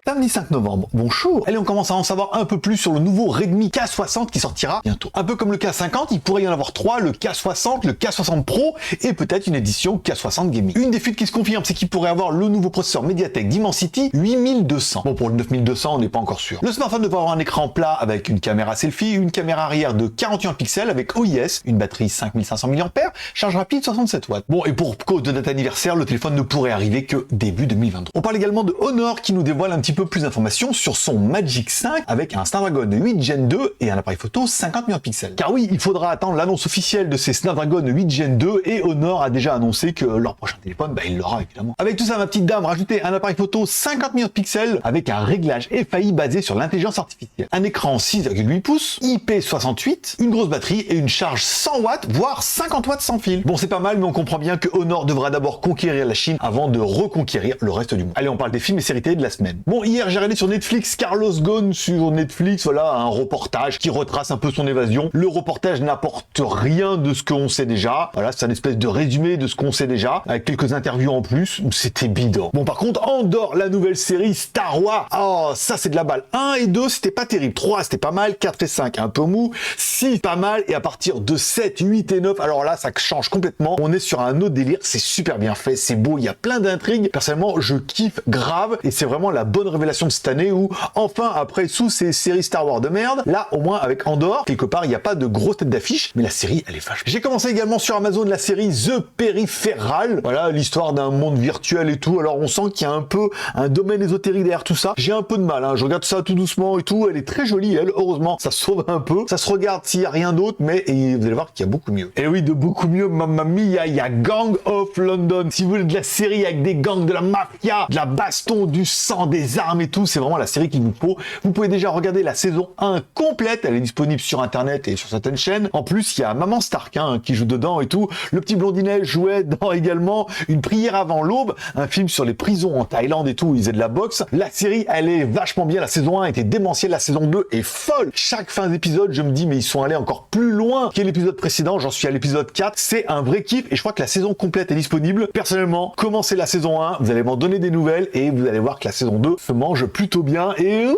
Samedi 5 novembre, bonjour. Allez, on commence à en savoir un peu plus sur le nouveau Redmi K60 qui sortira bientôt. Un peu comme le K50, il pourrait y en avoir 3, le K60, le K60 Pro et peut-être une édition K60 Gaming. Une des fuites qui se confirme, c'est qu'il pourrait avoir le nouveau processeur Mediatek Dimensity 8200. Bon, pour le 9200, on n'est pas encore sûr. Le smartphone devrait avoir un écran plat avec une caméra selfie, une caméra arrière de 41 pixels avec OIS, une batterie 5500 mAh, charge rapide 67 watts. Bon, et pour cause de date anniversaire, le téléphone ne pourrait arriver que début 2023. On parle également de Honor qui nous dévoile un petit peu plus d'informations sur son Magic 5 avec un Snapdragon 8 Gen 2 et un appareil photo 50 mégapixels. Car oui, il faudra attendre l'annonce officielle de ces Snapdragon 8 Gen 2 et Honor a déjà annoncé que leur prochain téléphone, il l'aura évidemment. Avec tout ça, ma petite dame, rajoutez un appareil photo 50 mégapixels avec un réglage FAI basé sur l'intelligence artificielle. Un écran 6,8 pouces, IP68, une grosse batterie et une charge 100 watts, voire 50 watts sans fil. Bon, c'est pas mal, mais on comprend bien que Honor devra d'abord conquérir la Chine avant de reconquérir le reste du monde. Allez, on parle des films et séries télé de la semaine. Bon, hier, j'ai regardé sur Netflix Carlos Ghosn sur Netflix, voilà, un reportage qui retrace un peu son évasion. Le reportage n'apporte rien de ce qu'on sait déjà. Voilà, c'est une espèce de résumé de ce qu'on sait déjà, avec quelques interviews en plus. C'était bidon. Bon, par contre, Andor, la nouvelle série Star Wars, oh, ça c'est de la balle. 1 et 2, c'était pas terrible. 3, c'était pas mal. 4 et 5, un peu mou. 6, pas mal. Et à partir de 7, 8 et 9, alors là, ça change complètement. On est sur un autre délire. C'est super bien fait, c'est beau, il y a plein d'intrigues. Personnellement, je kiffe grave. Et c'est vraiment la bonne révélation de cette année où, enfin, après sous ces séries Star Wars de merde, là, au moins, avec Andor, quelque part, il n'y a pas de grosse tête d'affiche, mais la série, elle est vache. J'ai commencé également sur Amazon la série The Peripheral. Voilà, l'histoire d'un monde virtuel et tout. Alors, on sent qu'il y a un peu un domaine ésotérique derrière tout ça. J'ai un peu de mal, hein. Je regarde ça tout doucement et tout. Elle est très jolie, elle. Heureusement, ça sauve un peu. Ça se regarde s'il n'y a rien d'autre, mais et vous allez voir qu'il y a beaucoup mieux. Et oui, de beaucoup mieux, mamma mia, il y a Gang of London. Si vous voulez de la série avec des gangs, de la mafia, de la baston, du sang, des armes et tout, c'est vraiment la série qu'il vous faut. Vous pouvez déjà regarder la saison 1 complète. Elle est disponible sur internet et sur certaines chaînes. En plus, il y a Maman Stark qui joue dedans et tout. Le petit blondinet jouait dans également Une prière avant l'aube, un film sur les prisons en Thaïlande et tout, où ils faisaient de la boxe. La série, elle est vachement bien. La saison 1 était démentielle, la saison 2 est folle. Chaque fin d'épisode, je me dis, mais ils sont allés encore plus loin que l'épisode précédent. J'en suis à l'épisode 4. C'est un vrai kiff et je crois que la saison complète est disponible. Personnellement, commencez la saison 1, vous allez m'en donner des nouvelles et vous allez voir que la saison 2 se mange plutôt bien. Et oui,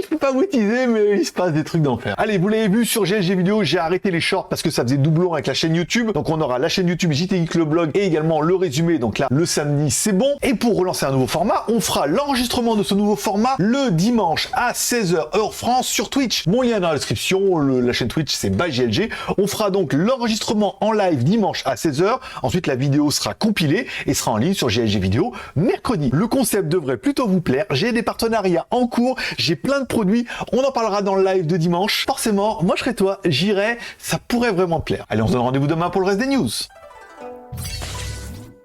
je peux pas vous teaser, mais il se passe des trucs d'enfer. Allez, vous l'avez vu sur GLG Vidéo, j'ai arrêté les shorts parce que ça faisait doublon avec la chaîne YouTube. Donc on aura la chaîne YouTube JTX le blog et également le résumé. Donc là, le samedi, c'est bon. Et pour relancer un nouveau format, on fera l'enregistrement de ce nouveau format le dimanche à 16h heure France sur Twitch. Mon lien est dans la description, la chaîne Twitch c'est ByGLG. On fera donc l'enregistrement en live dimanche à 16h. Ensuite, la vidéo sera compilée et sera en ligne sur GLG Vidéo mercredi. Le concept devrait plutôt vous plaire. J'ai des partenariats en cours, j'ai plein de produits. On en parlera dans le live de dimanche. Forcément, moi je serai toi, j'irai, ça pourrait vraiment te plaire. Allez, on se donne rendez-vous demain pour le reste des news.